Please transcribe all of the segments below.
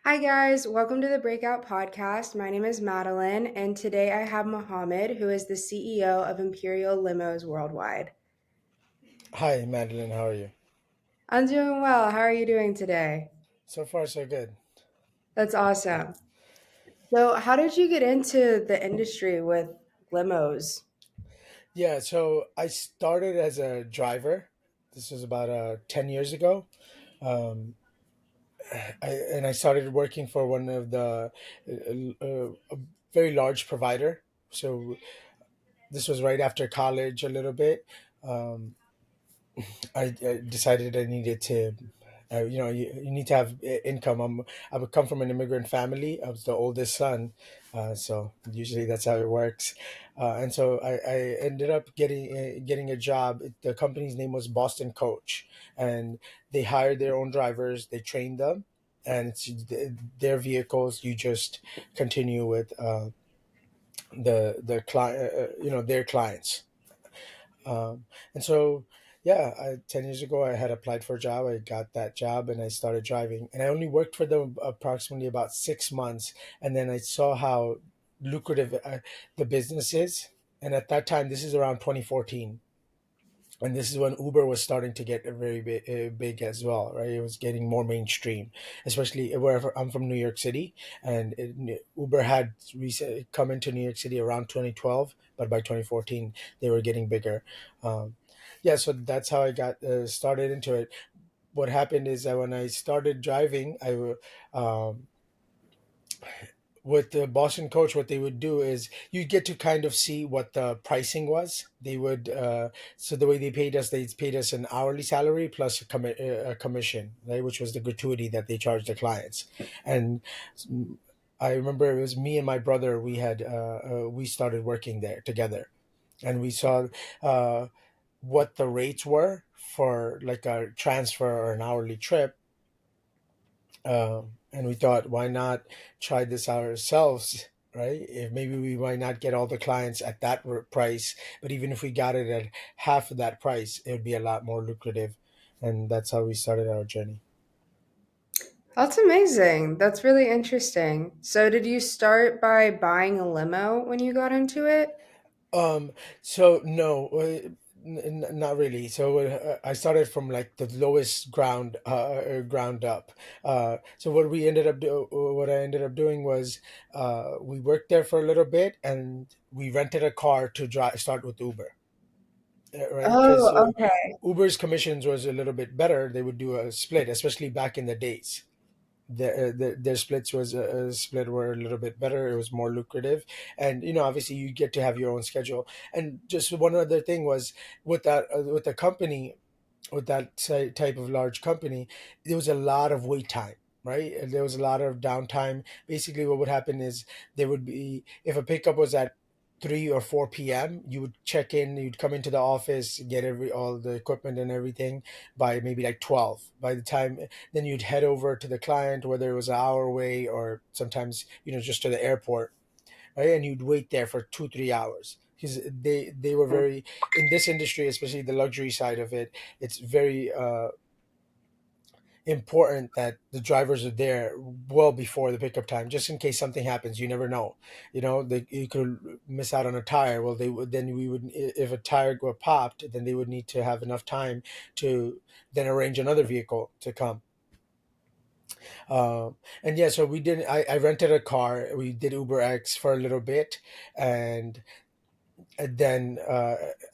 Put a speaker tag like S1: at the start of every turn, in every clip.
S1: Hi, guys. Welcome to the Breakout Podcast. My name is Madeline, and today I have Mohammed, who is the CEO of Imperial Limos Worldwide.
S2: Hi, Madeline. How are you?
S1: I'm doing well. How are you doing today?
S2: So far, so good.
S1: That's awesome. So, how did you get into the industry with limos?
S2: Yeah, so I started as a driver. This was about 10 years ago. Um, and I started working for one of a very large provider. So this was right after college, a little bit. Um, I decided I needed to, you need to have income. I would come from an immigrant family. I was the oldest son, so usually that's how it works. And so I ended up getting a job. The company's name was Boston Coach, and they hired their own drivers. They trained them, and their vehicles. You just continue with the client, their clients. And so, yeah, 10 years ago, I had applied for a job. I got that job and I started driving. And I only worked for them approximately about 6 months. And then I saw how lucrative the business is. And at that time, this is around 2014. And this is when Uber was starting to get very big as well, right? It was getting more mainstream, especially wherever I'm from, New York City, and Uber had come into New York City around 2012, but by 2014 they were getting bigger. Um, yeah, so that's how I got started into it. What happened is that when I started driving, with the Boston Coach, what they would do is you get to kind of see what the pricing was. They would so the way they paid us an hourly salary plus a commission, right, which was the gratuity that they charged the clients. And I remember it was me and my brother. We started working there together, and we saw uh, what the rates were for like a transfer or an hourly trip, and we thought, why not try this ourselves, right? If maybe we might not get all the clients at that price, but even if we got it at half of that price, it would be a lot more lucrative. And that's how we started our journey.
S1: That's amazing. That's really interesting. So, did you start by buying a limo when you got into it?
S2: Um, so no, not really. So I started from like the lowest ground up. So what I ended up doing was, we worked there for a little bit, and we rented a car to start with Uber. Right, because
S1: Oh, okay.
S2: Uber's commissions was a little bit better. They would do a split, especially back in the days. Their splits was split were a little bit better. It was more lucrative, and obviously you get to have your own schedule. And just one other thing was, with the company, with that type of large company, there was a lot of wait time, right? And there was a lot of downtime. Basically, what would happen is, there would be, if a pickup was at 3 or 4 p.m., you would check in, you'd come into the office, get all the equipment and everything by maybe like 12. By the time, then you'd head over to the client, whether it was an hour away or sometimes, just to the airport, right? And you'd wait there for 2 3 hours, because they were very, in this industry, especially the luxury side of it, it's very important that the drivers are there well before the pickup time, just in case something happens. You never know, you could miss out on a tire. Well, then we would, if a tire got popped, then they would need to have enough time to then arrange another vehicle to come. And yeah, so I rented a car. We did Uber X for a little bit, and then,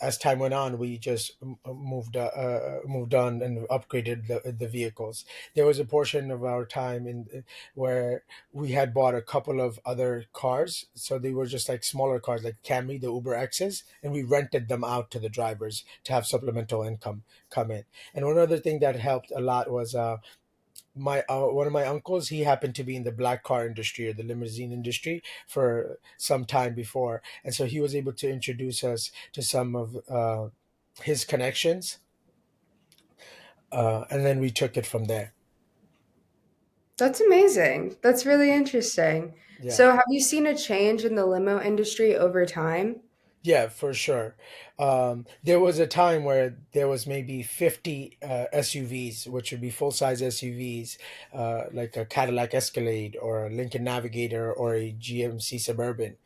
S2: as time went on, we just moved on and upgraded the vehicles. There was a portion of our time where we had bought a couple of other cars, so they were just like smaller cars, like Camry, the Uber X's, and we rented them out to the drivers to have supplemental income come in. And one other thing that helped a lot was, my one of my uncles, he happened to be in the black car industry, or the limousine industry, for some time before, and so he was able to introduce us to some of his connections, and then we took it from there.
S1: That's amazing. That's really interesting.
S2: Yeah.
S1: So, have you seen a change in the limo industry over time?
S2: Yeah, for sure. There was a time where there was maybe 50 SUVs, which would be full-size SUVs, like a Cadillac Escalade or a Lincoln Navigator or a GMC Suburban.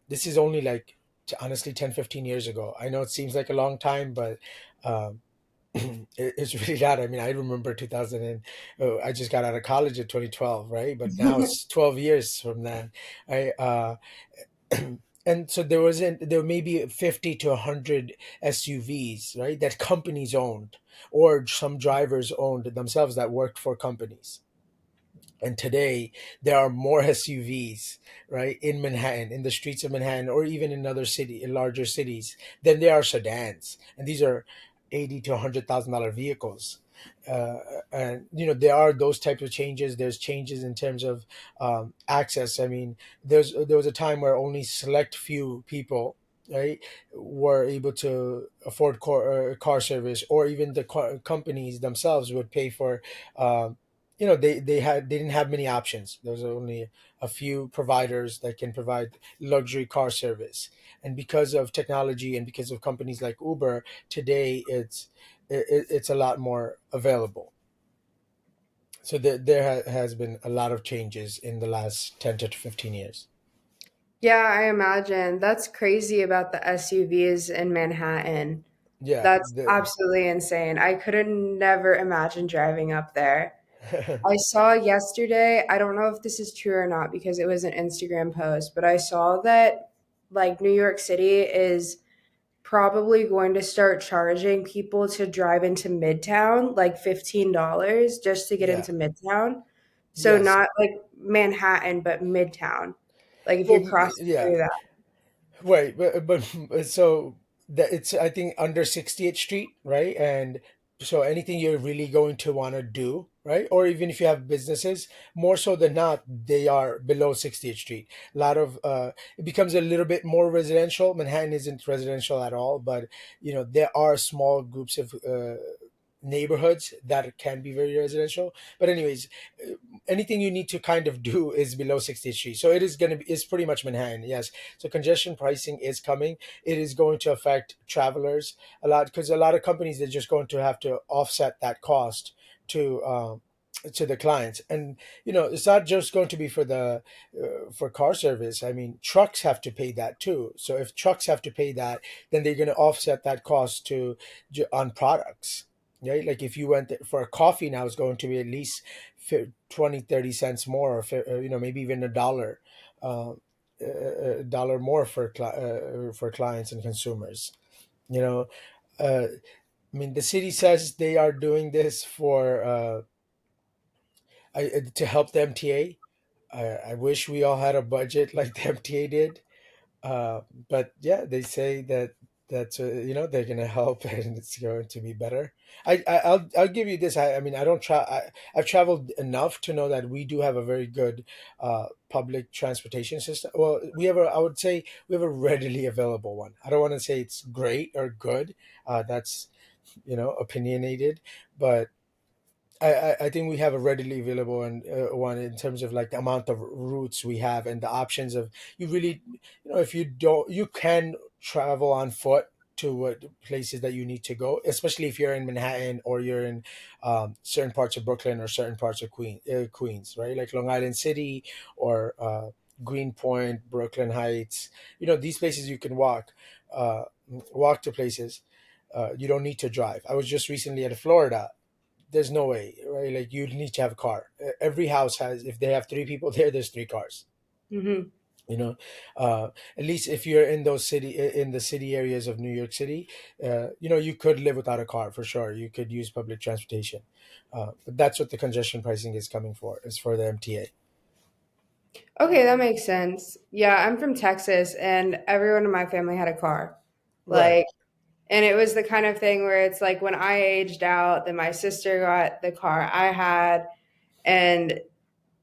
S2: This is only like, honestly, 10, 15 years ago. I know it seems like a long time, but um, it's really not. I mean, I remember 2000 and I just got out of college in 2012, right? But now it's 12 years from then. I and so there may be 50 to 100 SUVs, right, that companies owned or some drivers owned themselves that worked for companies. And today there are more SUVs, right, in Manhattan, in the streets of Manhattan, or even in other city, in larger cities, than there are sedans. And these are 80 to $100,000 vehicles. Uh, and there are those types of changes. There's changes in terms of access. I mean, there was a time where only select few people, right, were able to afford car service, or even the companies themselves would pay for they didn't have many options. There was only a few providers that can provide luxury car service. And because of technology and because of companies like Uber, today it's a lot more available. So has been a lot of changes in the last 10 to 15 years.
S1: Yeah, I imagine. That's crazy about the SUVs in Manhattan.
S2: Yeah,
S1: That's absolutely insane. I could never imagine driving up there. I saw yesterday, I don't know if this is true or not because it was an Instagram post, but I saw that like New York City is probably going to start charging people to drive into Midtown like $15 just to get
S2: yeah.
S1: into Midtown. So
S2: Yes.
S1: not like Manhattan, but Midtown. Like if
S2: Well,
S1: you're crossing
S2: yeah.
S1: through that.
S2: Right, but so that it's, I think, under 60th Street, right? And so anything you're really going to want to do, right? Or even if you have businesses, more so than not, they are below 60th Street. A lot of it becomes a little bit more residential. Manhattan isn't residential at all, but there are small groups of neighborhoods that can be very residential. But anyways, uh, anything you need to kind of do is below 60th Street. So it is going to be, it's pretty much Manhattan. Yes. So congestion pricing is coming. It is going to affect travelers a lot, because a lot of companies are just going to have to offset that cost to the clients. And it's not just going to be for the for car service. I mean, trucks have to pay that too. So if trucks have to pay that, then they're going to offset that cost on products, right? Like if you went for a coffee now, it's going to be at least 20, 30 cents more, or maybe even uh, a dollar more for clients and consumers. You know, uh, I mean, the city says they are doing this to help the MTA. I wish we all had a budget like the MTA did. Uh, but yeah, they say that they're gonna help and it's going to be better. I'll give you this. I mean, I don't try. I've traveled enough to know that we do have a very good public transportation system. Well, I would say we have a readily available one. I don't want to say it's great or good. That's opinionated, but I think we have a readily available and one in terms of like the amount of routes we have and the options of, you really, if you don't, you can travel on foot to what places that you need to go, especially if you're in Manhattan or you're in certain parts of Brooklyn or certain parts of Queens, right? Like Long Island City or Greenpoint, Brooklyn Heights. These places you can walk to places. You don't need to drive. I was just recently at Florida. There's no way, right? Like you need to have a car. Every house has, if they have three people there, there's three cars.
S1: Hmm.
S2: You know, at least if you're in in the city areas of New York City, you could live without a car for sure. You could use public transportation, but that's what the congestion pricing is coming for. Is for the MTA.
S1: Okay, that makes sense. Yeah, I'm from Texas and everyone in my family had a car.
S2: Right,
S1: Like, and it was the kind of thing where it's like when I aged out, then my sister got the car I had, and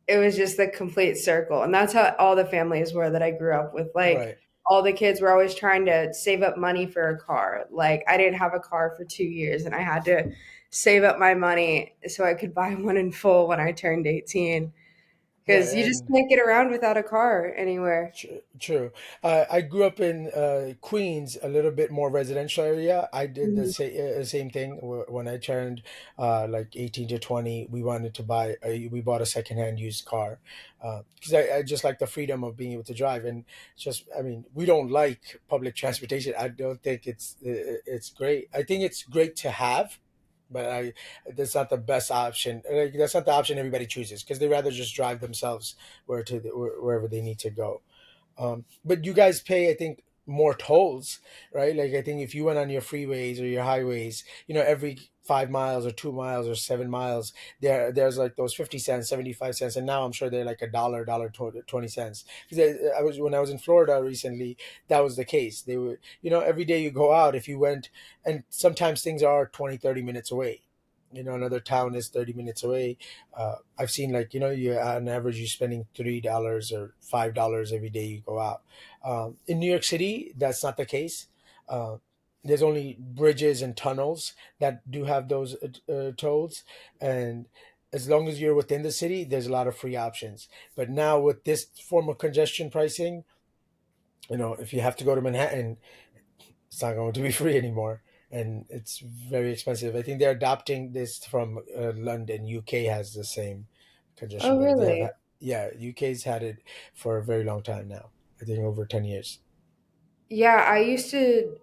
S1: it was just the complete circle. And that's how all the families were that I grew up with. Like,
S2: right.
S1: all the kids were always trying to save up money for a car. Like, I didn't have a car for 2 years and I had to save up my money so I could buy one in full when I turned 18.
S2: Right,
S1: because you just
S2: and
S1: can't get around without a car anywhere.
S2: true. I grew up in Queens, a little bit more residential area. I did the
S1: Mhm.
S2: same thing when I turned like 18 to 20. We wanted to we bought a secondhand used car because I just like the freedom of being able to drive. And just, I mean, we don't like public transportation. I don't think it's great. I think it's great to have. But that's not the best option. Like, that's not the option everybody chooses because they rather just drive themselves wherever they need to go. But you guys pay, I think, more tolls, right? Like, I think if you went on your freeways or your highways, every 5 miles or 2 miles or 7 miles, there's like those 50 cents, 75 cents, and now I'm sure they're like a dollar, 20 cents. Because I was when I was in Florida recently, that was the case. They were, every day you go out, if you went, and sometimes things are 20, 30 minutes away. Another town is 30 minutes away. I've seen, like, you on average you're spending $3 or $5 every day you go out. In New York City, that's not the case. Uh, there's only bridges and tunnels that do have those tolls, and as long as you're within the city, there's a lot of free options. But now with this form of congestion pricing, if you have to go to Manhattan, it's not going to be free anymore, and it's very expensive. I think they're adopting this from London. UK has the same congestion
S1: Oh,
S2: rate.
S1: really?
S2: Yeah, UK's had it for a very long time now. I think over 10 years.
S1: Yeah, I used to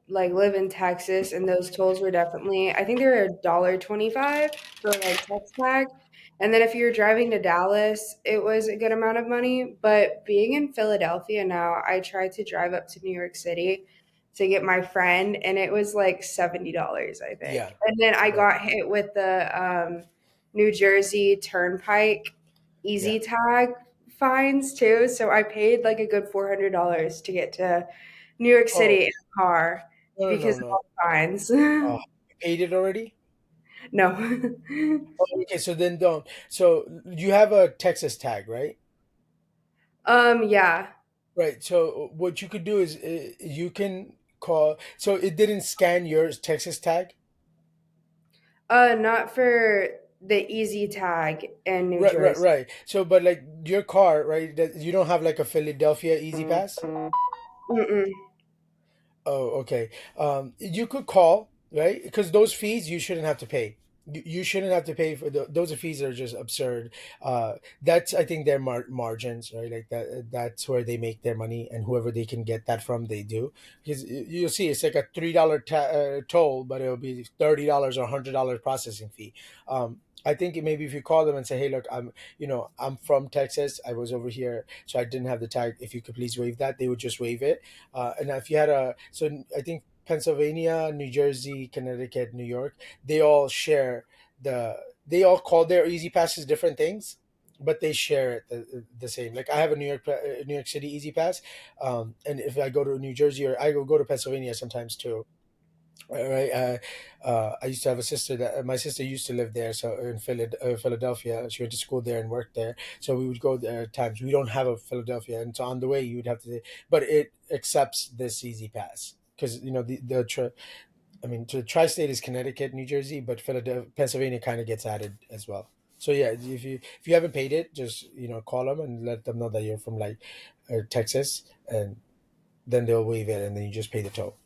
S1: like live in Texas, and those tolls were definitely, I think they were $1.25 for like text tag. And then if you were driving to Dallas, it was a good amount of money. But being in Philadelphia now, I tried to drive up to New York City to get my friend, and it was like $70, I
S2: Yeah,
S1: think. And then I
S2: right.
S1: got hit with the New Jersey Turnpike
S2: Yeah.
S1: Easy Tag fines too. So I paid like a good $400 to get to New York
S2: Oh,
S1: City in a car
S2: no, no,
S1: because
S2: no,
S1: of
S2: no.
S1: all the fines.
S2: You paid it already?
S1: No.
S2: Oh, okay, so then don't. So you have a Texas tag, right?
S1: Yeah.
S2: Right. So what you could do is you can call. So it didn't scan your Texas tag.
S1: Not for the Easy Tag in New
S2: Right, right,
S1: Jersey.
S2: right. So, but like your car, right? That you don't have like a Philadelphia Easy Pass.
S1: Mm-mm.
S2: Oh, okay. You could call, right? Because those fees you shouldn't have to pay. You shouldn't have to pay for those fees are just absurd. That's, I think, their margins, right? Like that. That's where they make their money, and whoever they can get that from, they do. Because you'll see, it's like a $3 toll, but it'll be $30 or $100 processing fee. I think maybe if you call them and say, "Hey, look, I'm from Texas. I was over here, so I didn't have the tag. If you could please waive that," they would just waive it. And if you had I think Pennsylvania, New Jersey, Connecticut, New York, they all share they all call their Easy Passes different things, but they share it the same. Like, I have a New York City Easy Pass, and if I go to New Jersey, or I go to Pennsylvania sometimes too. Right. I used to have a sister that my sister used to live there. So in Philadelphia, she went to school there and worked there. So we would go there at times. We don't have a Philadelphia, and so on the way you would have to, but it accepts this Easy Pass because I mean, the tri-state is Connecticut, New Jersey, but Philadelphia, Pennsylvania kind of gets added as well. So yeah, if you haven't paid it, just call them and let them know that you're from, like, Texas, and then they'll waive it, and then you just pay the toll.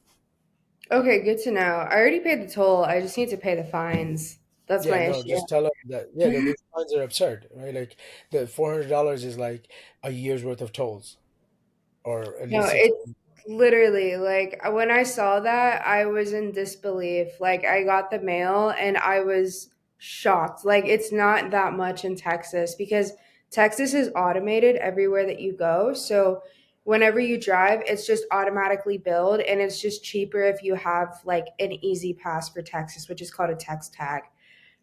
S1: Okay, good to know. I already paid the toll. I just need to pay the fines. That's
S2: Yeah,
S1: my
S2: no,
S1: issue.
S2: just tell them that. Yeah, those fines are absurd, right? Like, the $400 is like a year's worth of tolls, or at
S1: No,
S2: least six.
S1: it's literally like when I saw that, I was in disbelief. Like I got the mail and I was shocked. Like it's not that much in Texas because Texas is automated everywhere that you go. So whenever you drive, it's just automatically billed and it's just cheaper if you have like an easy pass for Texas, which is called a text tag.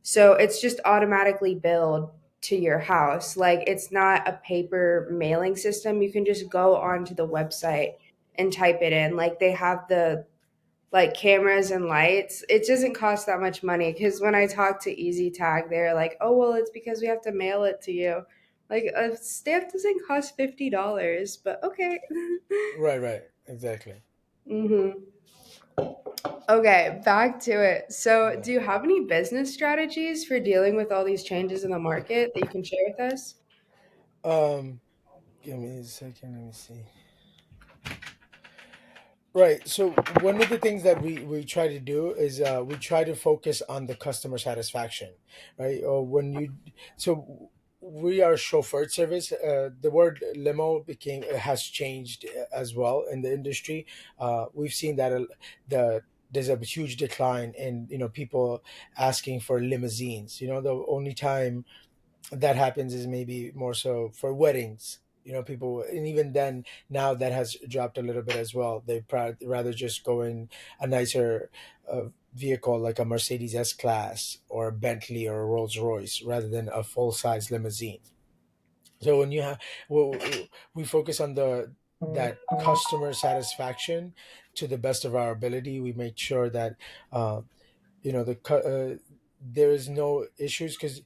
S1: So it's just automatically billed to your house. Like it's not a paper mailing system. You can just go onto the website and type it in. Like they have the like cameras and lights. It doesn't cost that much money because when I talk to Easy Tag, they're like, "Oh well, it's because we have to mail it to you." Like a stamp doesn't cost $50, but okay.
S2: Right, right, exactly.
S1: hmm Okay, back to it. So,
S2: Yeah.
S1: do you have any business strategies for dealing with all these changes in the market that you can share with us?
S2: Um, Give me a second. Let me see. Right. So one of the things that we try to do is we try to focus on the customer satisfaction, right? Or when you so we are chauffeured service. The word limo became has changed as well in the industry. We've seen that there's a huge decline in people asking for limousines. The only time that happens is maybe more so for weddings. People, and even then, now that has dropped a little bit as well. They rather just go in a nicer vehicle like a Mercedes S Class or a Bentley or a Rolls Royce rather than a full size limousine. So when you have, well, we focus on the that customer satisfaction to the best of our ability. We make sure that there is no issues because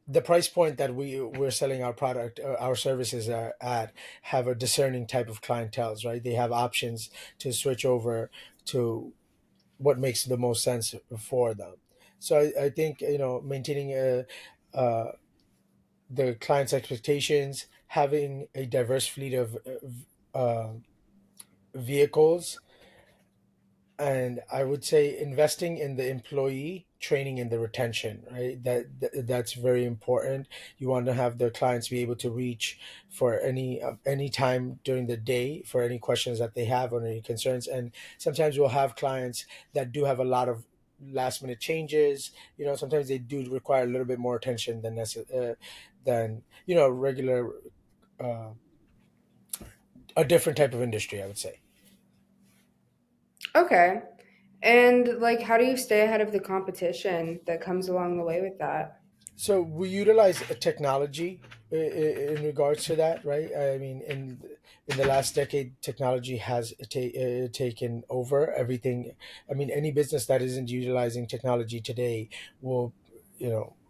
S2: the price point that we're selling our product, our services are at, have a discerning type of clientels, right? They have options to switch over to what makes the most sense for them. So I think maintaining uh, the client's expectations, having a diverse fleet of vehicles, and I would say investing in the employee training and the retention, right? That's very important. You want to have the clients be able to reach for any time during the day for any questions that they have or any concerns. And sometimes we'll have clients that do have a lot of last minute changes. Sometimes they do require a little bit more attention than regular uh, a different type of industry, I would say.
S1: Okay. And like, how do you stay ahead of the competition that comes along the way with that?
S2: So we utilize technology in regards to that, right? I mean, in the last decade, technology has taken over everything. I mean, any business that isn't utilizing technology today will,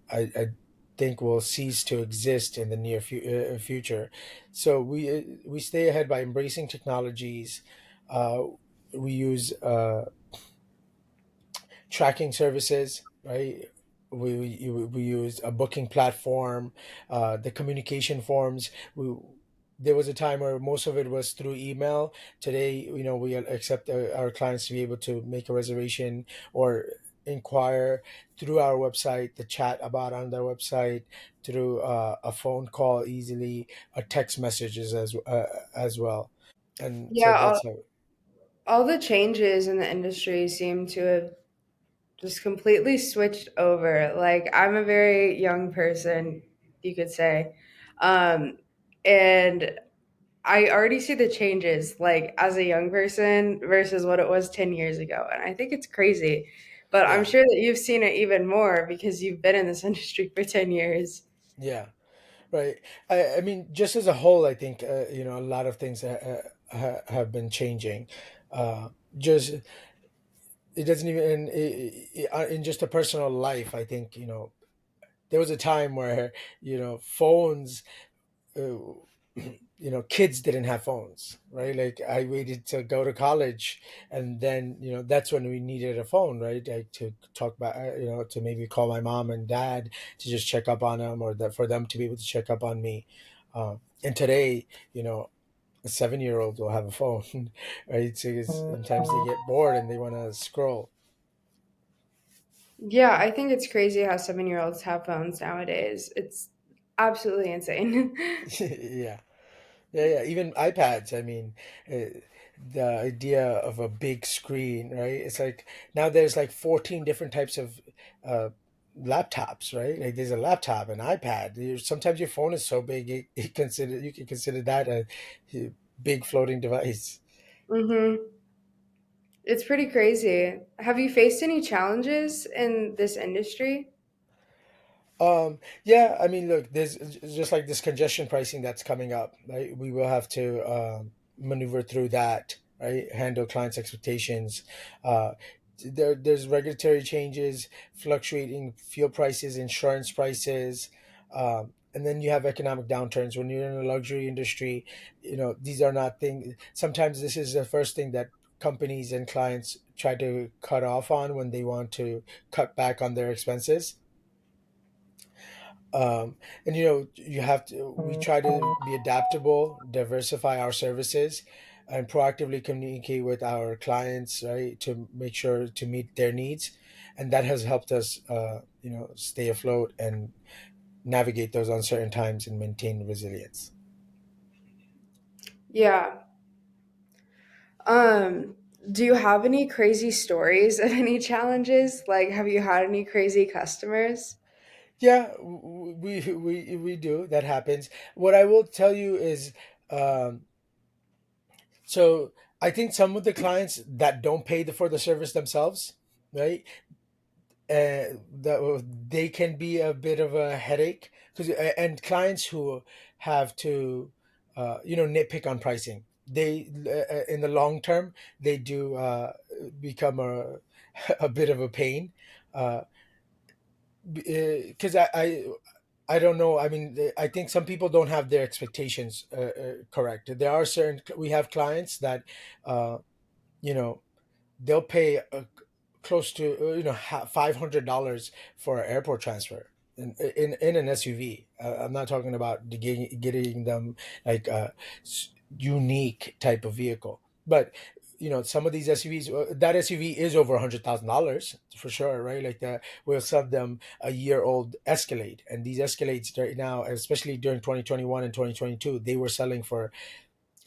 S2: I think will cease to exist in the near future. So we stay ahead by embracing technologies. Uh, we use tracking services, right? We use a booking platform, the communication forms. There was a time where most of it was through email. Today, we accept our clients to be able to make a reservation or inquire through our website, the chat about on their website, through a phone call easily, a text messages as well. And so
S1: Yeah,
S2: that's how.
S1: all the changes in the industry seem to have just completely switched over. Like, I'm a very young person, you could say. Um, and I already see the changes, like, as a young person versus what it was 10 years ago. And I think it's crazy. But I'm
S2: Yeah,
S1: sure that you've seen it even more because you've been in this industry for 10 years.
S2: yeah. Right. I mean, just as a whole, I think a lot of things have been changing. Just it doesn't even in just a personal life. I think there was a time where phones. Uh, kids didn't have phones, right? Like I waited to go to college, and then that's when we needed a phone, right? Like to talk about, to maybe call my mom and dad to just check up on them, or that for them to be able to check up on me. And today, a 7-year-old will have a phone, right? So sometimes they get bored and they want to scroll.
S1: Yeah, I think it's crazy how 7-year-olds have phones nowadays. It's absolutely insane.
S2: Yeah. Yeah, yeah, even iPads. I mean, the idea of a big screen, right? It's like now there's like 14 different types of uh, laptops, right? Like there's a laptop, an iPad. Sometimes your phone is so big, you can consider that a big floating device.
S1: hmm It's pretty crazy. Have you faced any challenges in this industry?
S2: Yeah, I mean, look, there's just like this congestion pricing that's coming up, right? We will have to maneuver through that, right? Handle clients' expectations. Uh, there's regulatory changes, fluctuating fuel prices, insurance prices, and then you have economic downturns when you're in a luxury industry. These are not things. Sometimes this is the first thing that companies and clients try to cut off on when they want to cut back on their expenses. And you have to we try to be adaptable, diversify our services, and proactively communicate with our clients, right, to make sure to meet their needs. And that has helped us stay afloat and navigate those uncertain times and maintain resilience.
S1: Yeah. Um, do you have any crazy stories of any challenges? Like, have you had any crazy customers?
S2: Yeah, we do. That happens. What I will tell you is, um, so I think some of the clients that don't pay for the service themselves, right? That they can be a bit of a headache, because and clients who have to nitpick on pricing, they in the long term they do become a a bit of a pain, because I don't know. I mean, I think some people don't have their expectations correct. There are certain, we have clients that uh, you know they'll pay close to $500 for an airport transfer in an SUV. I'm not talking about getting them like a unique type of vehicle, but some of these SUVs, that SUV is over $100,000 for sure, right? Like we'll sell them a year old Escalade, and these Escalades right now, especially during 2021 and 2022, they were selling for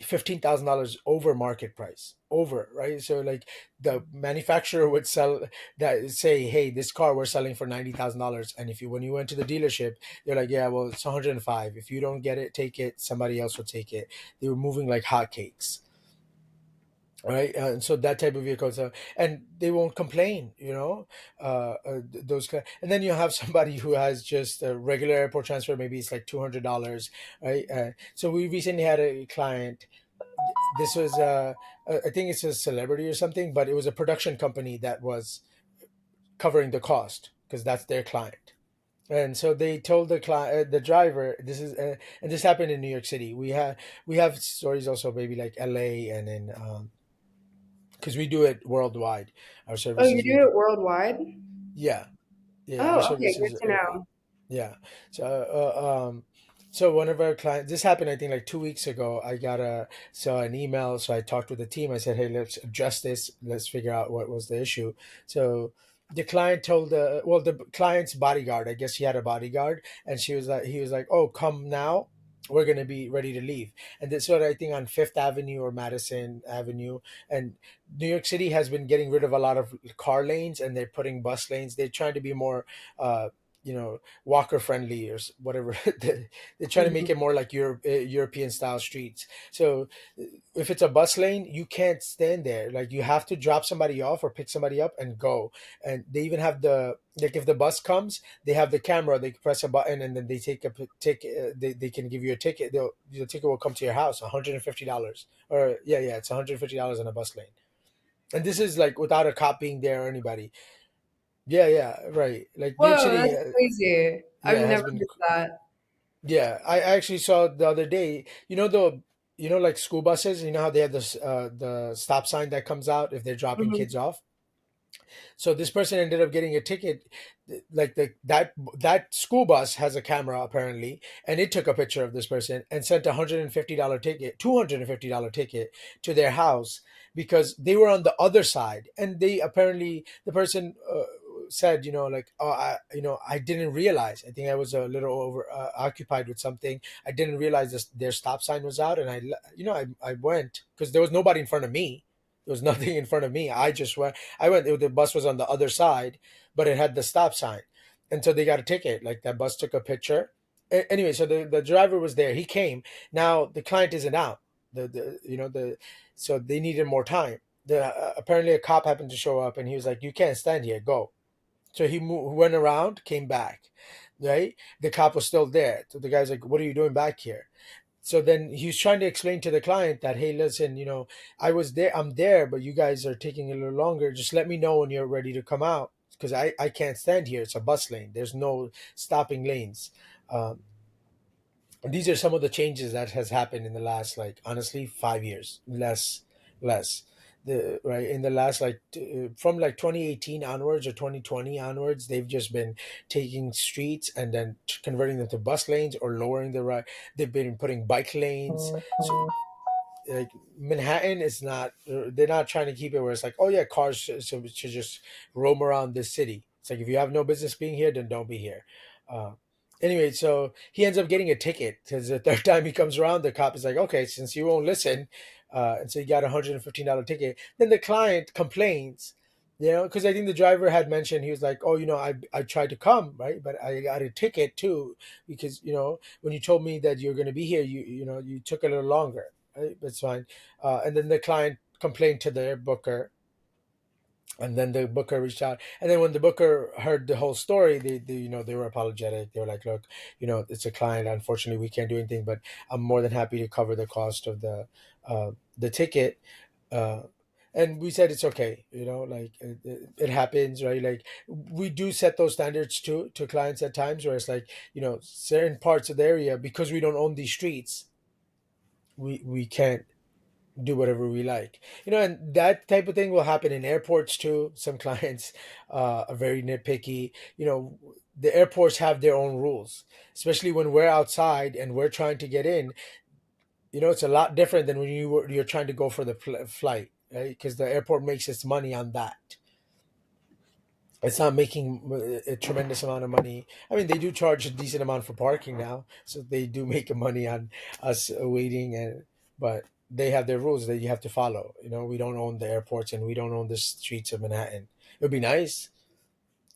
S2: $15,000 over market price, over, right? So like the manufacturer would sell that, say, hey, this car we're selling for $90,000, and if you when you went to the dealership, they're like, yeah, well, it's 105. If you don't get it, take it, somebody else will take it. They were moving like hotcakes, right? And so that type of vehicles, and they won't complain, and then you have somebody who has just a regular airport transfer, maybe it's like $200, right? So we recently had a client. This was I think it's a celebrity or something, but it was a production company that was covering the cost because that's their client. And so they told the driver, this is and this happened in New York City. We have stories also, maybe like LA, and in because we do it worldwide, our
S1: Oh, you
S2: services.
S1: do it worldwide?
S2: Yeah, yeah, our
S1: Oh, okay,
S2: services.
S1: good to know.
S2: Yeah. So, so one of our clients, this happened, I think, like 2 weeks ago. I got saw an email, so I talked with the team. I said, "Hey, let's address this. Let's figure out what was the issue." So the client told the client's bodyguard. I guess he had a bodyguard, and he was like, "Oh, come now. We're gonna be ready to leave." And this was, I think, on Fifth Avenue or Madison Avenue. And New York City has been getting rid of a lot of car lanes, and they're putting bus lanes. They're trying to be more. Walker friendly or whatever. They're trying to make
S1: Mhm.
S2: it more like European style streets. So if it's a bus lane, you can't stand there. Like you have to drop somebody off or pick somebody up and go. And they even have like if the bus comes, they have the camera. They can press a button and then they take a ticket. They can give you a ticket. The ticket will come to your house, $150. Or yeah, it's $150 on a bus lane. And this is like without a cop being there or anybody. Yeah, right. Like New York
S1: Whoa,
S2: City,
S1: that's crazy. I've
S2: yeah, has
S1: never
S2: been.
S1: heard that.
S2: Yeah, I actually saw the other day. Like school buses. You know how they have the stop sign that comes out if they're dropping
S1: Mhm.
S2: kids off. So this person ended up getting a ticket. Like that school bus has a camera apparently, and it took a picture of this person and sent $150 ticket, $250 ticket to their house because they were on the other side, and they apparently the person. Said, like, oh, I didn't realize. I think I was a little over occupied with something. I didn't realize their stop sign was out, and I went because there was nobody in front of me. There was nothing in front of me. I went. The bus was on the other side, but it had the stop sign, and so they got a ticket. Like that bus took a picture. Anyway, so the driver was there. He came. Now the client isn't out. So they needed more time. Apparently a cop happened to show up, and he was like, "You can't stand here. Go." So he went around, came back, right? The cop was still there. So the guy's like, "What are you doing back here?" So then he's trying to explain to the client that, hey, listen, I was there, I'm there, but you guys are taking a little longer. Just let me know when you're ready to come out because I can't stand here. It's a bus lane. There's no stopping lanes. And these are some of the changes that has happened in the last, like, honestly, 5 years, less. the right in the last from like 2018 onwards or 2020 onwards, they've just been taking streets and then converting them to bus lanes or lowering the right. They've been putting bike lanes. So like Manhattan is not, they're not trying to keep it where it's like, oh yeah, cars should just roam around this city. It's like if you have no business being here, then don't be here. Uh, anyway, so he ends up getting a ticket because the third time he comes around, the cop is like, okay, since you won't listen, and so he got $115 ticket. Then the client complains, because I think the driver had mentioned, he was like, oh, I tried to come, right, but I got a ticket too because when you told me that you're going to be here, you took a little longer. Right? That's fine. And then the client complained to their booker, and then the booker reached out. And then when the booker heard the whole story, they were apologetic. They were like, "Look, it's a client. Unfortunately, we can't do anything, but I'm more than happy to cover the cost of the ticket." Uh, and we said it's okay, like it happens, right? Like we do set those standards to clients at times, where it's like certain parts of the area, because we don't own these streets, we can't do whatever we like, and that type of thing will happen in airports too. Some clients are very nitpicky. The airports have their own rules, especially when we're outside and we're trying to get in. It's a lot different than when you're trying to go for the flight, right? Because the airport makes its money on that. It's not making a tremendous amount of money. I mean, they do charge a decent amount for parking now, so they do make money on us waiting, but they have their rules that you have to follow. We don't own the airports and we don't own the streets of Manhattan. It would be nice,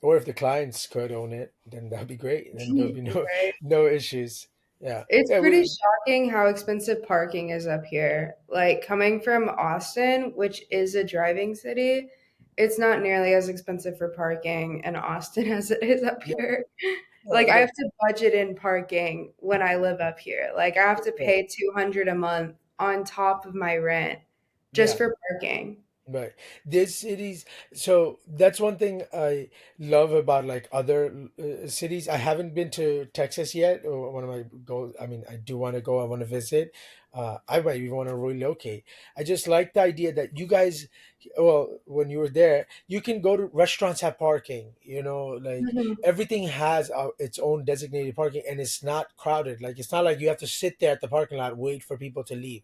S2: or if the clients could own it, then that'd be great. Then there'll be no
S1: Right.
S2: no issues. Yeah,
S1: It's
S2: yeah,
S1: pretty shocking how expensive parking is up here. Like coming from Austin, which is a driving city, it's not nearly as expensive for parking in Austin as it is up
S2: yeah.
S1: here. Like I
S2: The,
S1: have to budget in parking when I live up here. Like I have to
S2: right,
S1: pay 200 a month on top of my rent just
S2: yeah.
S1: for parking.
S2: Right. There's cities. So that's one thing I love about like other cities. I haven't been to Texas yet. Or one of my goals. I mean, I do want to go. I want to visit. I might even want to relocate. I just like the idea that you guys, well, when you were there, you can go to restaurants, have parking. Like
S1: Mhm.
S2: everything has its own designated parking, and it's not crowded. Like it's not like you have to sit there at the parking lot wait for people to leave.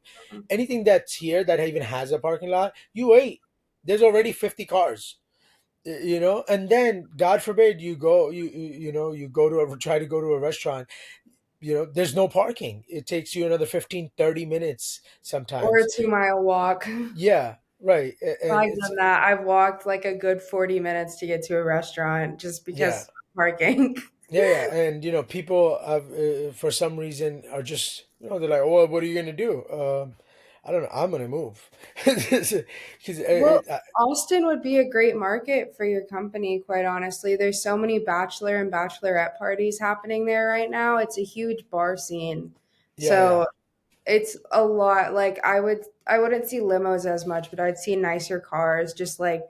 S2: Anything that's here that even has a parking lot, you wait. There's already 50 cars, and then God forbid you go, you go to try to go to a restaurant, there's no parking. It takes you another 15-30 minutes
S1: Or a
S2: sometimes.
S1: 2 mile walk.
S2: Yeah, right. And
S1: I've
S2: it's,
S1: done that. I've walked like a good 40 minutes to get to a restaurant just
S2: yeah,
S1: because of parking.
S2: yeah. And people have, for some reason, are just, they're like, well, what are you gonna do? I don't know. I'm gonna move because
S1: Well, Austin would be a great market for your company, quite honestly. There's so many bachelor and bachelorette parties happening there right now. It's a huge bar scene.
S2: yeah, yeah.
S1: So it's a lot. Like I wouldn't see limos as much, but I'd see nicer cars just like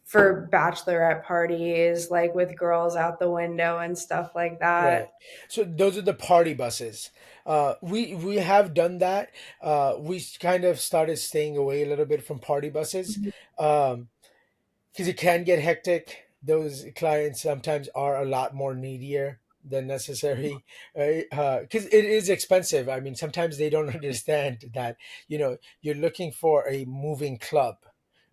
S1: for bachelorette parties, like with girls out the window and stuff like
S2: Right.
S1: that.
S2: So those are the party buses. We have done that. We kind of started staying away a little bit from party buses, um, because it can get hectic. Those clients sometimes are a lot more needier than necessary, right? Because it is expensive. I mean, sometimes they don't understand that you're looking for a moving club,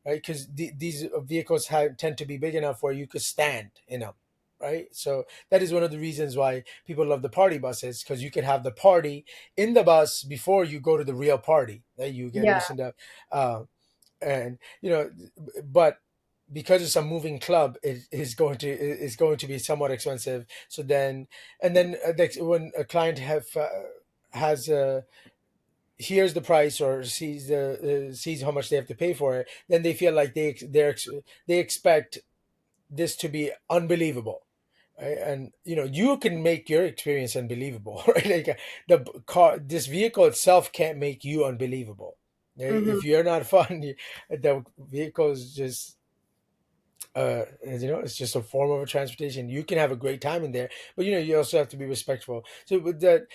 S2: right? Because these vehicles tend to be big enough where you could stand in them, right? So that is one of the reasons why people love the party buses, because you can have the party in the bus before you go to the real party. Right? You get
S1: Yeah.
S2: loosened up. And but because it's a moving club, it is going to be somewhat expensive. So then, and then like, when a client has hears the price or sees how much they have to pay for it, then they feel like they expect this to be unbelievable, right? And you can make your experience unbelievable, right? Like this vehicle itself can't make you unbelievable, right?
S1: Hmm.
S2: If you're not fun, the vehicle is just as you know, it's just a form of a transportation. You can have a great time in there, but you know, you also have to be respectful. So with that,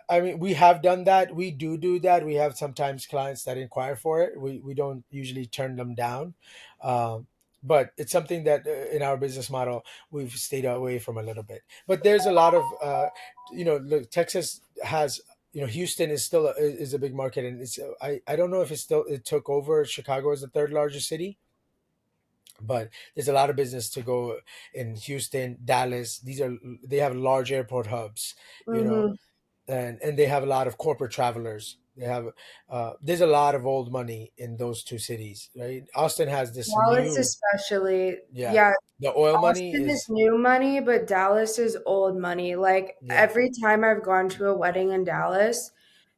S2: I mean, we have done that. We do that. We have sometimes clients that inquire for it. We don't usually turn them down, um, but it's something that in our business model we've stayed away from a little bit. But there's a lot of you know, look, Texas has, you know, Houston is still is a big market, and it's I don't know if it's still, it took over Chicago as the third largest city, but there's a lot of business to go in Houston, Dallas. These are, they have large airport hubs, you know,
S1: Hmm.
S2: and they have a lot of corporate travelers. They have there's a lot of old money in those two cities, right? Austin has this
S1: Dallas
S2: new,
S1: especially,
S2: yeah,
S1: yeah,
S2: the oil money
S1: Austin is
S2: is,
S1: new money, but Dallas is old money. Like
S2: yeah,
S1: every time I've gone to a wedding in Dallas,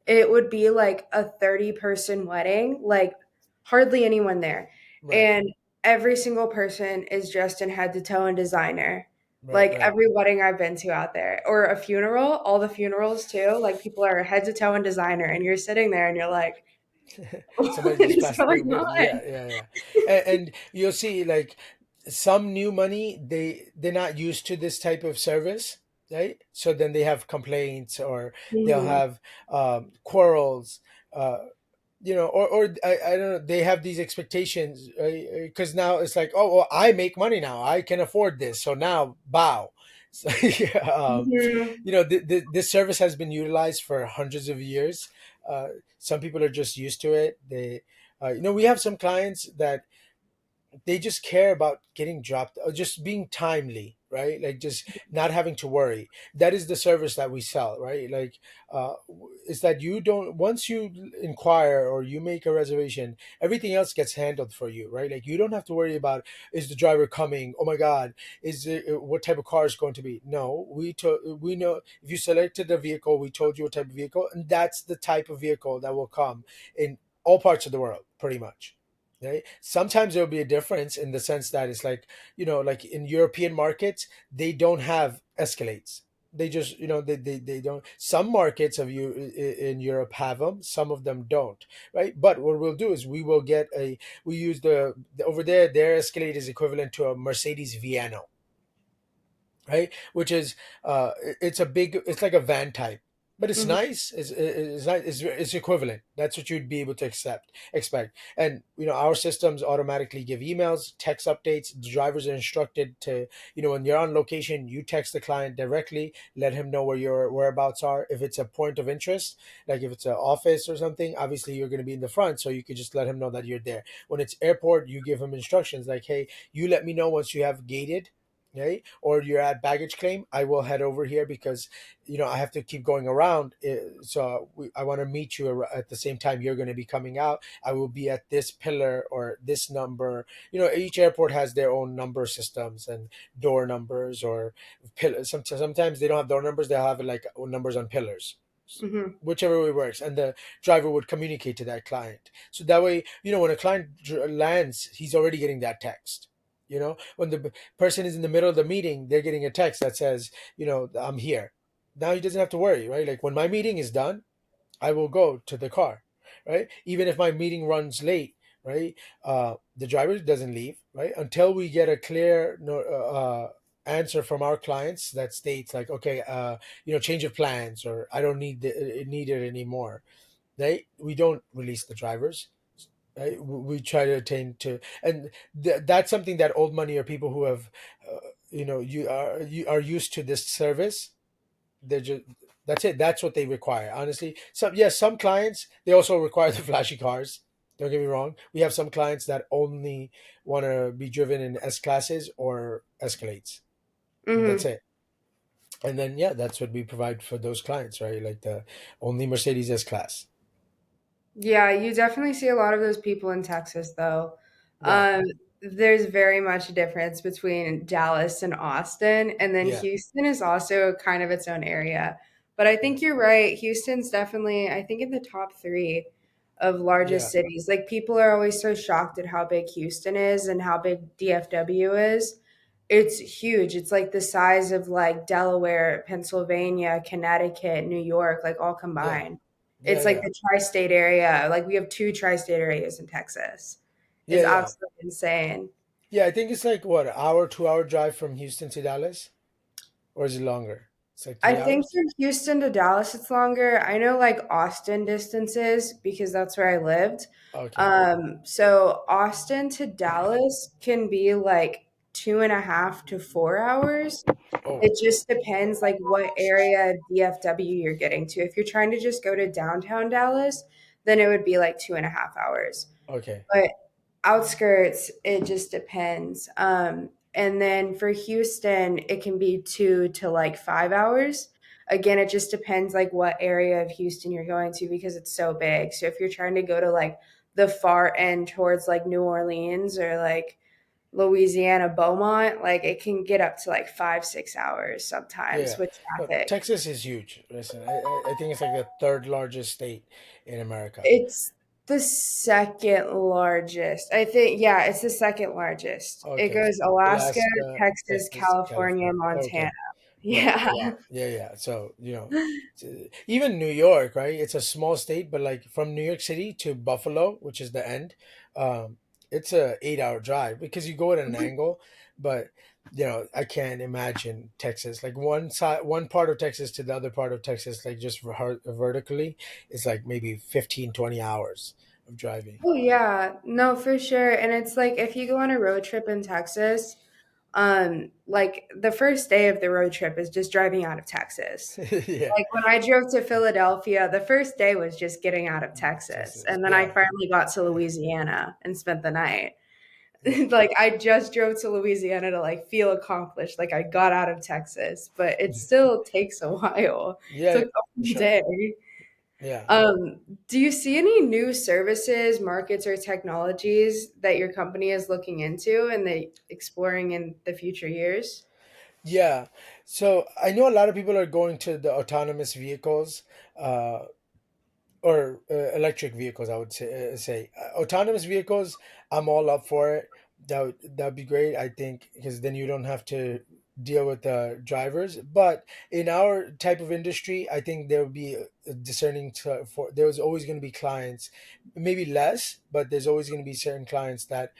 S1: it would be like a 30-person wedding, like hardly anyone there.
S2: right,
S1: And every single person is dressed in head to toe in designer.
S2: right,
S1: Like
S2: right.
S1: every wedding I've been to out there, or a funeral, all the funerals too, like people are head to toe in designer, and you're sitting there and you're like,
S2: Somebody
S1: what
S2: just
S1: is
S2: passed their
S1: going
S2: bill. Yeah,
S1: on?
S2: yeah, yeah. And you'll see like some new money, they're not used to this type of service, right? So then they have complaints, or they'll
S1: Mhm.
S2: have quarrels, uh, you know, or I don't know, they have these expectations, because now it's like, oh well, I make money now, I can afford this, so now bow. So, yeah,
S1: Mhm.
S2: you know, this service has been utilized for hundreds of years. Some people are just used to it. They you know, we have some clients that they just care about getting dropped, or just being timely, right? Like just not having to worry. That is the service that we sell, right? Like is that you don't, once you inquire or you make a reservation, everything else gets handled for you, right? Like you don't have to worry about, is the driver coming, oh my god, is it, what type of car is going to be. No, we know, if you selected a vehicle, we told you what type of vehicle, and that's the type of vehicle that will come in all parts of the world, pretty much, right? Sometimes there'll be a difference in the sense that it's like, you know, like in European markets, they don't have Escalades. They just, you know, they don't. Some markets of you in Europe have them, some of them don't, right? But what we'll do is we will get a, we use over there, their Escalade is equivalent to a Mercedes Viano, right? Which is it's a big, it's like a van type, but it's
S1: Mhm.
S2: nice. It's nice. It's equivalent. That's what you'd be able to expect. And you know, our systems automatically give emails, text updates. The drivers are instructed to, you know, when you're on location, you text the client directly, let him know where your whereabouts are. If it's a point of interest, like if it's an office or something, obviously you're going to be in the front, so you could just let him know that you're there. When it's airport, you give him instructions like, hey, you let me know once you have gated, right? Or you're at baggage claim, I will head over here because, you know, I have to keep going around. So I want to meet you at the same time you're going to be coming out. I will be at this pillar or this number. You know, each airport has their own number systems and door numbers or pillars. Sometimes they don't have door numbers, they'll have like numbers on pillars.
S1: Mhm.
S2: Whichever way works, and the driver would communicate to that client, so that way, you know, when a client lands, he's already getting that text. You know, when the person is in the middle of the meeting, they're getting a text that says, you know, I'm here. Now he doesn't have to worry, right? Like when my meeting is done, I will go to the car, right? Even if my meeting runs late, right? The driver doesn't leave, right? Until we get a clear no, answer from our clients that states like, okay, you know, change of plans, or I don't need it anymore, right? We don't release the drivers. Right? We try to attain to, and that's something that old money or people who have, you know, you are used to this service. They're just, that's it, that's what they require, honestly. Some, yes, some clients, they also require the flashy cars. Don't get me wrong, we have some clients that only want to be driven in S classes or Escalades. That's
S1: Mhm.
S2: it. And then yeah, that's what we provide for those clients, right? Like the only Mercedes S class.
S1: Yeah, you definitely see a lot of those people in Texas, though.
S2: Right.
S1: Um, there's very much a difference between Dallas and Austin, and then
S2: Yeah.
S1: Houston is also kind of its own area. But I think you're right. Houston's definitely, I think, in the top three of
S2: Yeah.
S1: largest cities. Like people are always so shocked at how big Houston is and how big DFW is. It's huge. It's like the size of like Delaware, Pennsylvania, Connecticut, New York, like all
S2: Yeah.
S1: combined.
S2: Yeah.
S1: It's like
S2: Yeah.
S1: the tri-state area. Like we have two tri-state areas in Texas. It's
S2: Yeah. Yeah.
S1: absolutely insane.
S2: Yeah, I think it's like what, an hour, 2 hour drive from Houston to Dallas, or is it longer? It's like
S1: I
S2: three
S1: think
S2: hours.
S1: from Houston to Dallas it's longer. I know like Austin distances because that's where I lived.
S2: Okay.
S1: So Austin to Dallas can be like 2.5 to 4 hours.
S2: Oh,
S1: It just depends like what area of DFW you're getting to. If you're trying to just go to downtown Dallas, then it would be like 2.5 hours.
S2: okay.
S1: But outskirts, it just depends. And then for Houston, it can be 2 to like 5 hours. Again, it just depends like what area of Houston you're going to because it's so big. So if you're trying to go to like the far end towards like New Orleans or like Louisiana Beaumont, like it can get up to like 5, 6 hours sometimes
S2: Yeah.
S1: with
S2: But
S1: traffic.
S2: Texas is huge. Listen, I think it's like the third largest state in America.
S1: It's the second largest. I think, yeah, it's the second largest. It
S2: Okay.
S1: goes Alaska,
S2: Alaska,
S1: Texas,
S2: Texas,
S1: California,
S2: California.
S1: Montana.
S2: Okay. Right.
S1: Yeah.
S2: Wow. Yeah, yeah. So, even New York, right? It's a small state, but like from New York City to Buffalo, which is the end, um, it's a 8 hour drive because you go at an angle. But I can't imagine Texas. Like one side, one part of Texas to the other part of Texas, like just vertically, it's like maybe 15, 20 hours of driving.
S1: Oh, yeah. No, for sure. And it's like if you go on a road trip in Texas, like the first day of the road trip is just driving out of Texas.
S2: Yeah.
S1: Like when I drove to Philadelphia, the first day was just getting out of Texas.
S2: Texas.
S1: And then I
S2: Yeah.
S1: finally got to Louisiana and spent the night.
S2: Yeah.
S1: Like I just drove to Louisiana to like feel accomplished, like I got out of Texas, but it still takes a while. It
S2: Yeah,
S1: took a
S2: for
S1: whole
S2: sure.
S1: day.
S2: Yeah.
S1: Do you see any new services, markets, or technologies that your company is looking into and they exploring in the future years?
S2: Yeah. So I know a lot of people are going to the autonomous vehicles, uh, or electric vehicles, I would say. Autonomous vehicles, I'm all up for it. That'd be great, I think, because then you don't have to deal with the drivers. But in our type of industry, I think there would be a discerning for there's always going to be clients, maybe less, but there's always going to be certain clients that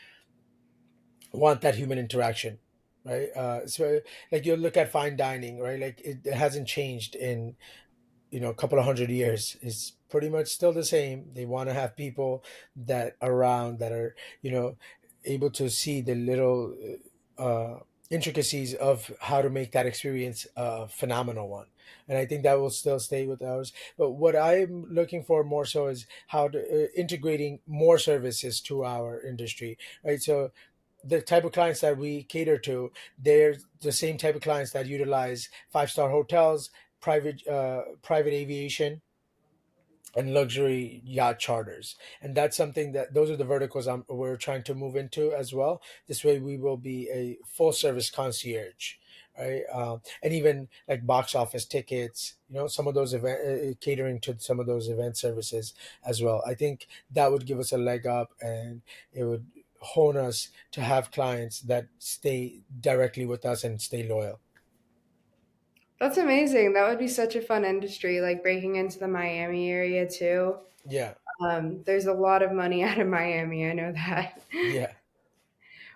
S2: want that human interaction, right? So like you look at fine dining, right? Like it hasn't changed in a couple of 100 years. It's pretty much still the same. They want to have people that around that are able to see the little intricacies of how to make that experience a phenomenal one. And I think that will still stay with ours. But what I'm looking for more so is how to integrating more services to our industry, right? So the type of clients that we cater to, they're the same type of clients that utilize five-star hotels, private aviation, and luxury yacht charters. And that's something that those are the verticals we're trying to move into as well. This way we will be a full service concierge, right? And even like box office tickets, some of those event catering to some of those event services as well. I think that would give us a leg up, and it would hone us to have clients that stay directly with us and stay loyal.
S1: That's amazing. That would be such a fun industry, like breaking into the Miami area too.
S2: Yeah.
S1: There's a lot of money out of Miami. I know that.
S2: Yeah.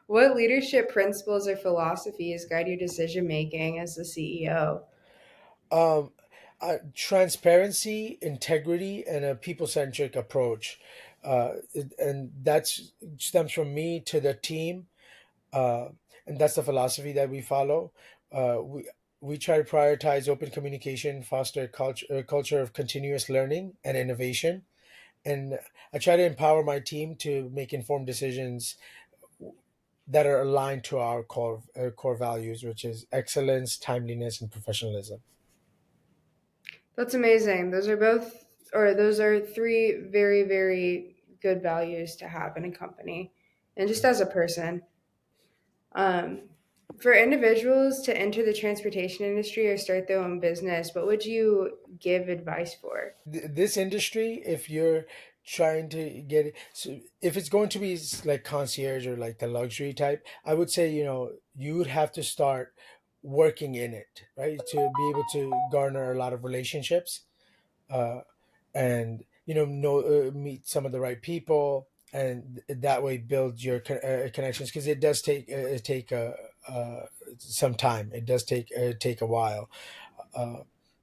S1: What leadership principles or philosophies guide your decision making as the CEO?
S2: um Transparency, integrity, and a people-centric approach, and that's stems from me to the team, uh and that's the philosophy that we follow. We try to prioritize open communication, foster a culture of continuous learning and innovation, and I try to empower my team to make informed decisions that are aligned to our core values, which is excellence, timeliness, and professionalism.
S1: That's amazing. Those are three very, very good values to have in a company and just as a person. Um, for individuals to enter the transportation industry or start their own business, what would you give advice for?
S2: This industry, if you're trying to get it, so if it's going to be like concierge or like the luxury type, I would say you would have to start working in it, right, to be able to garner a lot of relationships, uh, and meet some of the right people, and that way build your connections, because it does take some time. It does take a while,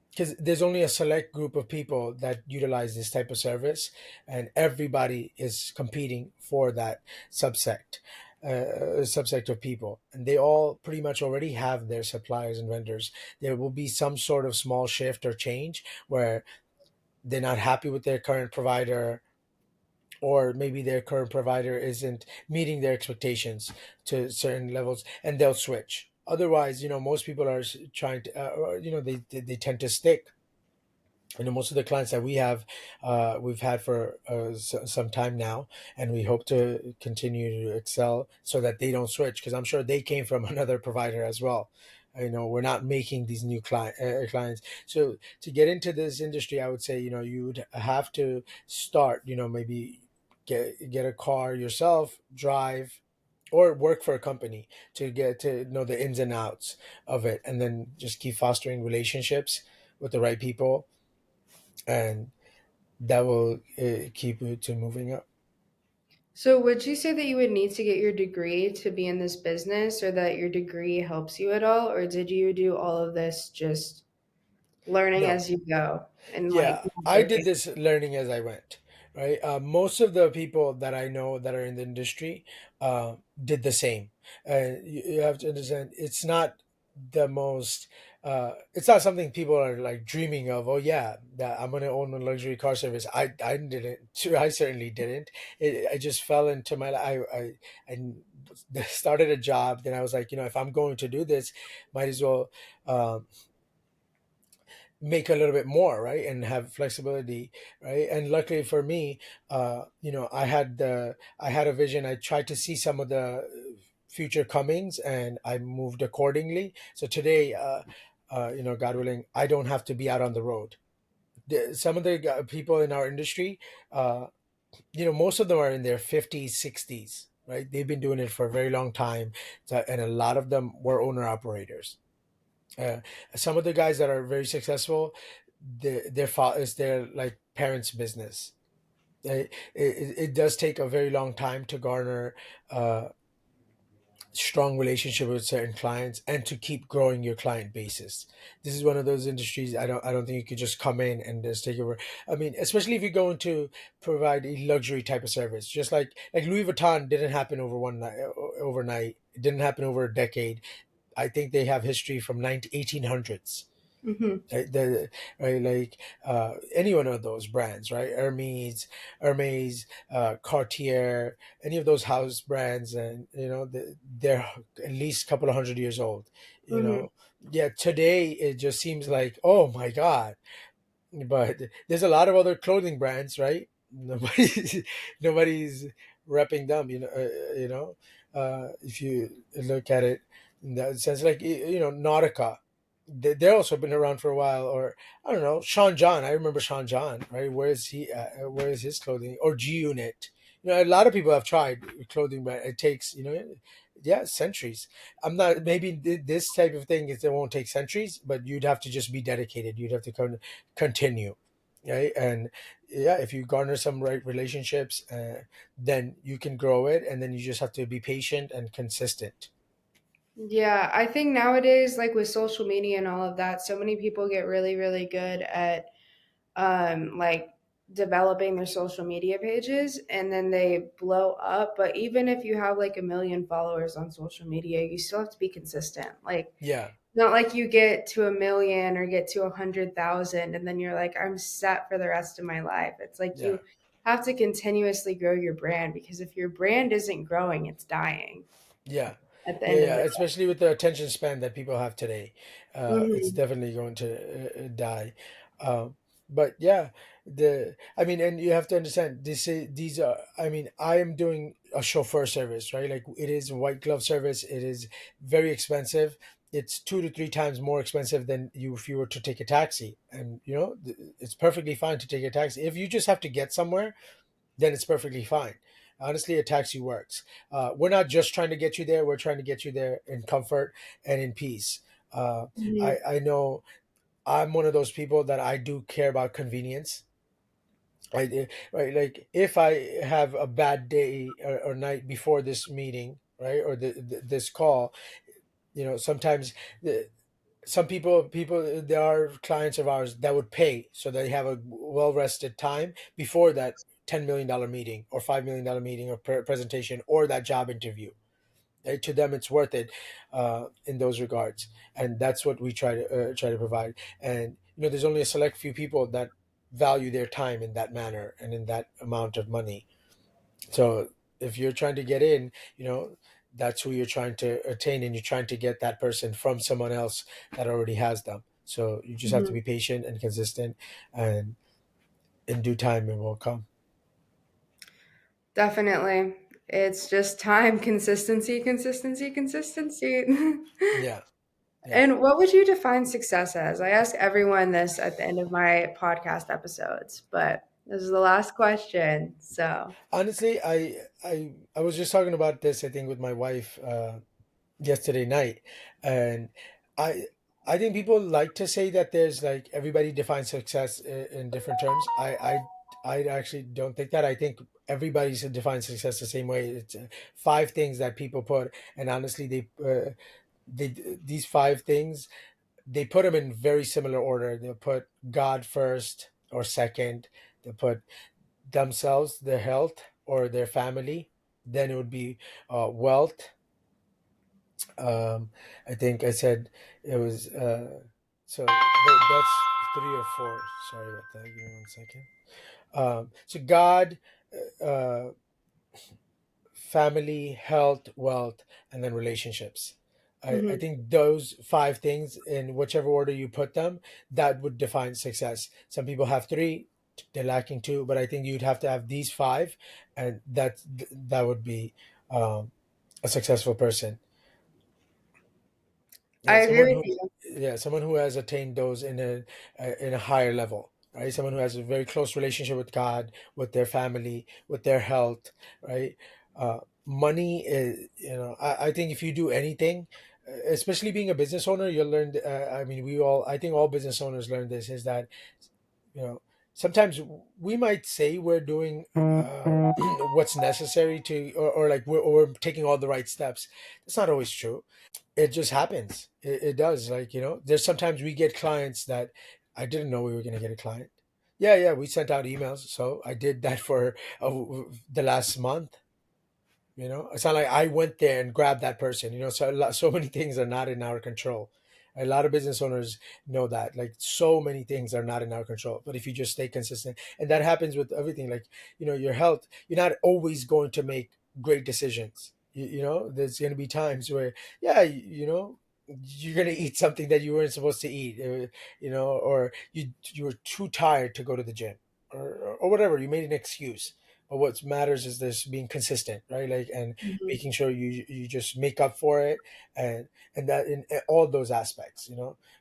S2: because there's only a select group of people that utilize this type of service, and everybody is competing for that subsect subsect of people, and they all pretty much already have their suppliers and vendors. There will be some sort of small shift or change where they're not happy with their current provider, or maybe their current provider isn't meeting their expectations to certain levels, and they'll switch. Otherwise, most people are trying to they tend to stick. Most of the clients that we've had for some time now, and we hope to continue to excel so that they don't switch, because I'm sure they came from another provider as well. We're not making these new clients. So to get into this industry, I would say, you would have to start, maybe get a car yourself, drive, or work for a company to get to know the ins and outs of it, and then just keep fostering relationships with the right people, and that will keep it to moving up.
S1: So, would you say that you would need to get your degree to be in this business, or that your degree helps you at all, or did you do all of this just learning
S2: No,
S1: as you go and like
S2: yeah, I did
S1: networking?
S2: this learning as I went, right? Most of the people that I know that are in the industry did the same. And you have to understand, it's not the most, it's not something people are like dreaming of. Oh yeah, that I'm going to own a luxury car service. I didn't. I certainly didn't. I just fell into my. I started a job. Then I was like, if I'm going to do this, might as well. Make a little bit more, right, and have flexibility, right. And luckily for me, I had a vision. I tried to see some of the future comings, and I moved accordingly. So today, God willing, I don't have to be out on the road. Some of the people in our industry, most of them are in their 50s, 60s, right. They've been doing it for a very long time. And a lot of them were owner operators. uh, some of the guys that are very successful, their fault is their like parents' business. It does take a very long time to garner uh, strong relationship with certain clients and to keep growing your client basis. This is one of those industries I don't think you could just come in and just take over. I mean, especially if you're going to provide a luxury type of service, just like Louis Vuitton didn't happen overnight. It didn't happen over a decade. I think they have history from 1800s.
S1: Hmm.
S2: Right, right, like any one of those brands, right? Hermes, Cartier, any of those house brands, and they're at least a couple of 100 years old. You
S1: Hmm.
S2: know, yeah. Today it just seems like, oh my god, but there's a lot of other clothing brands, right? Nobody's repping them, if you look at it in that sense, like Nautica, they're also been around for a while. Or I don't know, Sean John. I remember Sean John, right? Where is he where is his clothing? Or G Unit. A lot of people have tried clothing, but it takes, yeah, centuries. I'm not, maybe this type of thing is, it won't take centuries, but you'd have to just be dedicated. You'd have to continue, right? And yeah, if you garner some right relationships, then you can grow it, and then you just have to be patient and consistent.
S1: Yeah, I think nowadays, like with social media and all of that, so many people get really, really good at like developing their social media pages and then they blow up. But even if you have like a million followers on social media, you still have to be consistent. Like,
S2: Yeah,
S1: not like you get to a million or get to 100,000 and then you're like, I'm set for the rest of my life. It's like
S2: yeah.
S1: you have to continuously grow your brand because if your brand isn't growing, it's dying
S2: Yeah,
S1: at the
S2: yeah,
S1: end of
S2: yeah.
S1: the
S2: Especially with the attention span that people have today,
S1: day.
S2: it's
S1: Hmm.
S2: definitely going to die. But yeah, I mean, and you have to understand, these are. I mean, I am doing a chauffeur service, right? Like, it is a white glove service. It is very expensive. It's 2 to 3 times more expensive than if you were to take a taxi, and it's perfectly fine to take a taxi if you just have to get somewhere. Then it's perfectly fine. Honestly, a taxi works. We're not just trying to get you there; we're trying to get you there in comfort and in peace.
S1: Hmm.
S2: I know I'm one of those people that I do care about convenience. Right, like if I have a bad day or night before this meeting, right, or this call, sometimes the, some people there are clients of ours that would pay so they have a well rested time before that $10 million meeting or $5 million meeting or presentation or that job interview. To them it's worth it, in those regards, and that's what we try to provide. And there's only a select few people that value their time in that manner and in that amount of money. So if you're trying to get in, that's who you're trying to attain, and you're trying to get that person from someone else that already has them. So you just have to
S1: Mhm.
S2: be patient and consistent, and in due time it will come.
S1: Definitely. It's just time, consistency, consistency, consistency.
S2: Yeah, yeah.
S1: And what would you define success as? I ask everyone this at the end of my podcast episodes, but this is the last question. So,
S2: Honestly, I was just talking about this, I think, with my wife yesterday night, and I I think people like to say that there's like everybody defines success in different terms. I actually don't think that. I think everybody's defines success the same way. It's five things that people put, and honestly, they these five things, they put them in very similar order. They'll put God first or second. They'll put themselves, their health, or their family. Then it would be wealth. um I think I said it was that's three or four. Sorry about that, give me 1 second. So God, uh family, health, wealth, and then relationships. I
S1: mhm.
S2: think those five things, in whichever order you put them, that would define success. Some people have three, they're lacking two, but I think you'd have to have these five, and that would be um, a successful person.
S1: I
S2: Yeah,
S1: agree
S2: someone
S1: with
S2: who,
S1: you.
S2: yeah, someone who has attained those in a higher level, right? Someone who has a very close relationship with God, with their family, with their health, right? Money is, I think if you do anything, especially being a business owner, you'll learn. I mean, I think all business owners learn this, is that you know sometimes we might say we're doing what's necessary to, or like we're taking all the right steps. That's not always true. It just happens. It does. Like, there's sometimes we get clients that I didn't know we were going to get a client. Yeah, yeah, we sent out emails. So I did that for the last month. It's not like I went there and grabbed that person. So so many things are not in our control. A lot of business owners know that. Like, so many things are not in our control. But if you just stay consistent, and that happens with everything, like, your health, you're not always going to make great decisions. There's going to be times where, yeah, you're going to eat something that you weren't supposed to eat, or you were too tired to go to the gym, or whatever. You made an excuse, but what matters is this being consistent, right? Like, and
S1: Mhm.
S2: making sure you just make up for it, and that in all those aspects,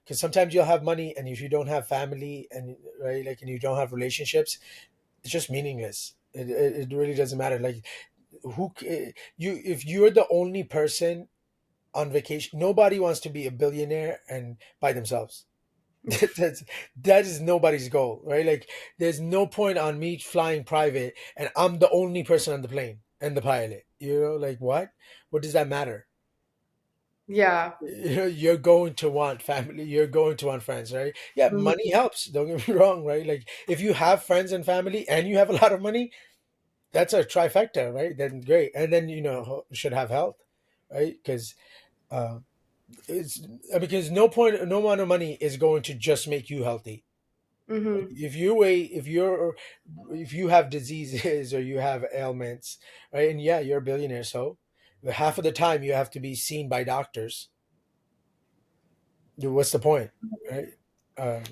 S2: because sometimes you'll have money, and if you don't have family, and right, like, and you don't have relationships, it's just meaningless. It really doesn't matter. Like, you if you're the only person on vacation, nobody wants to be a billionaire and by themselves. That's that is nobody's goal, right? Like, there's no point on me flying private and I'm the only person on the plane and the pilot. Like, what does that matter?
S1: Yeah.
S2: You're going to want family, you're going to want friends, right? Yeah,
S1: Mhm.
S2: money helps, don't get me wrong, right? Like, if you have friends and family and you have a lot of money, that's a trifecta, right? Then great. And then, should have health, right? Uh, it's because no amount of money is going to just make you healthy.
S1: Mhm.
S2: If you have diseases or you have ailments, right? And yeah, you're a billionaire, so half of the time you have to be seen by doctors. What's the point, right? um,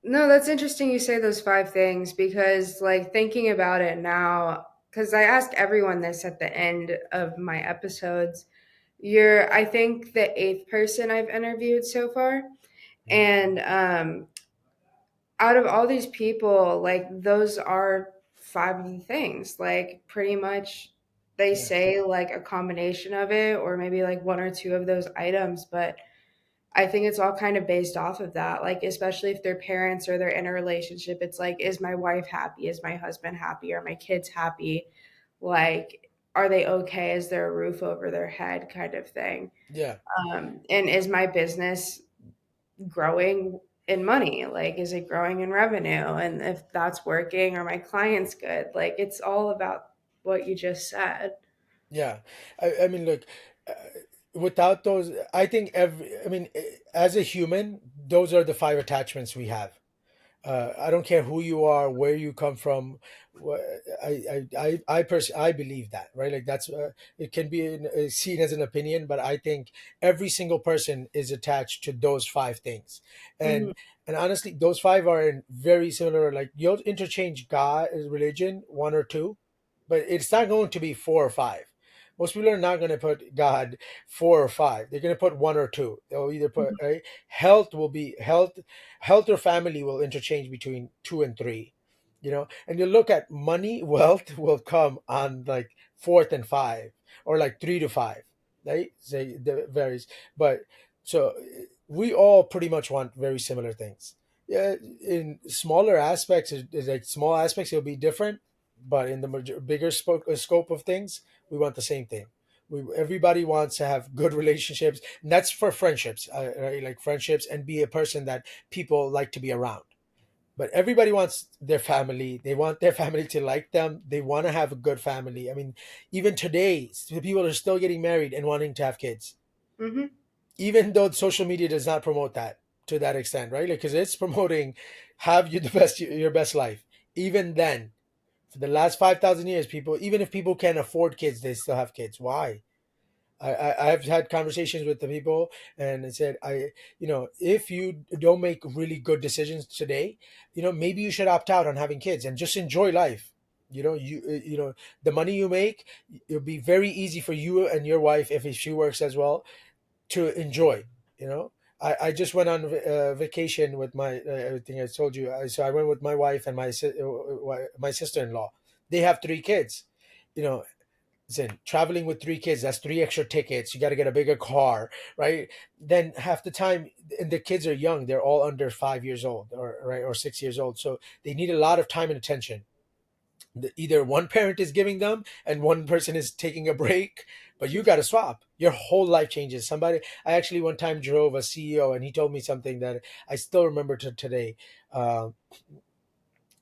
S1: No, that's interesting you say those five things because, like, thinking about it now, because I ask everyone this at the end of my episodes. You're, I think, the eighth person I've interviewed so far. And out of all these people, like, those are five of the things. Like, pretty much they
S2: yeah,
S1: say like a combination of it, or maybe like one or two of those items. But I think it's all kind of based off of that. Like, especially if they're parents or they're in a relationship, it's like, is my wife happy? Is my husband happy? Are my kids happy? Like, are they okay? Is there a roof over their head kind of thing?
S2: Yeah,
S1: And is my business growing in money? Like, is it growing in revenue? And if that's working, are my clients good? Like, it's all about what you just said.
S2: yeah. I mean, look, uh, without those, I think as a human, those are the five attachments we have. I don't care who you are, where you come from. I believe that, right? Like that's it can be seen as an opinion, but I think every single person is attached to those five things,
S1: Hmm.
S2: and honestly, those five are in very similar. Like you'll interchange God, religion, one or two, but it's not going to be four or five. Most people are not going to put God four or five. They're going to put one or two. They'll either put right. Health will be health. Health or family will interchange between two and three. You know, and you look at money, wealth will come on like fourth and five, or like three to five. Right? Say that varies, but so we all pretty much want very similar things. Yeah, in smaller aspects, like small aspects, it'll be different, but in the bigger scope of things, we want the same thing. Everybody wants to have good relationships, and that's for friendships, right? Like friendships, and be a person that people like to be around. But everybody wants their family. They want their family to like them. They want to have a good family. I mean, even today, people are still getting married and wanting to have kids,
S1: Hmm.
S2: even though social media does not promote that to that extent, right? Like, because it's promoting have you the best your best life. Even then, for the last 5,000 years, people, even if people can't afford kids, they still have kids. Why? I've had conversations with the people, and I said, if you don't make really good decisions today, maybe you should opt out on having kids and just enjoy life. The money you make, it'll be very easy for you and your wife, if she works as well, to enjoy. You know, I just went on vacation with my, I think I told you. So I went with my wife and my sister-in-law. They have three kids. You know, listen, traveling with three kids, that's three extra tickets. You got to get a bigger car, right? Then half the time, and the kids are young. They're all under 5 years old, or 6 years old. So they need a lot of time and attention. Either one parent is giving them and one person is taking a break, but you got to swap. Your whole life changes. I actually one time drove a CEO, and he told me something that I still remember to today. uh,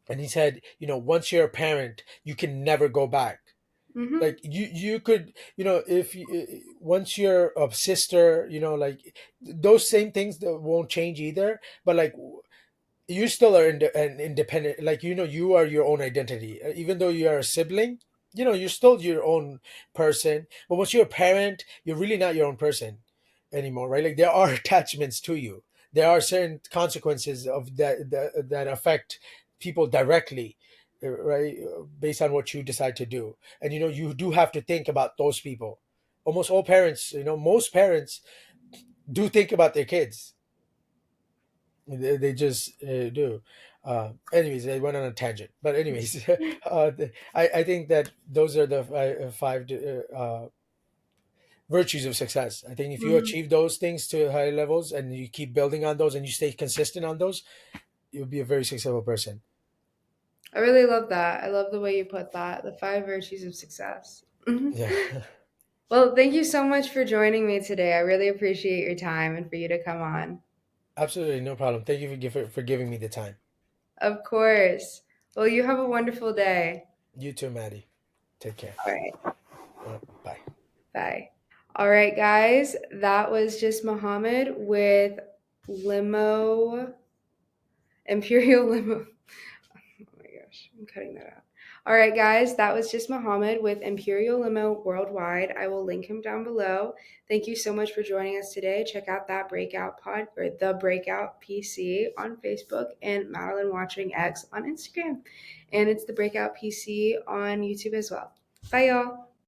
S2: and he said, once you're a parent, you can never go back.
S1: Hmm.
S2: Like you could, if once you're a sister, like those same things that won't change either, but like you still are an independent, like you are your own identity. Even though you are a sibling, you're still your own person. But once you're a parent, you're really not your own person anymore, right? Like there are attachments to you. There are certain consequences of that affect people directly, right? Based on what you decide to do. And you do have to think about those people. Almost all parents, most parents do think about their kids. They just do. Anyways, I went on a tangent. But anyways, I think that those are the five virtues of success. I think if you
S1: Hmm.
S2: achieve those things to high levels and you keep building on those and you stay consistent on those, you'll be a very successful person.
S1: I really love that. I love the way you put that. The five virtues of success. Hmm.
S2: Yeah,
S1: Well, thank you so much for joining me today. I really appreciate your time and for you to come on.
S2: absolutely no problem. Thank you for giving me the time.
S1: Of course. Well, you have a wonderful day.
S2: You too, Maddie. Take care.
S1: All right.
S2: Bye.
S1: Bye. All right, guys. That was just Mohammed with Limo, Imperial Limo. Oh my gosh, I'm cutting that out. All right, guys, that was just Mohammed with Imperial Limo Worldwide. I will link him down below. Thank you so much for joining us today. Check out that Breakout Pod or the Breakout PC on Facebook and Madeline Watching X on Instagram. And it's the Breakout PC on YouTube as well. Bye, y'all.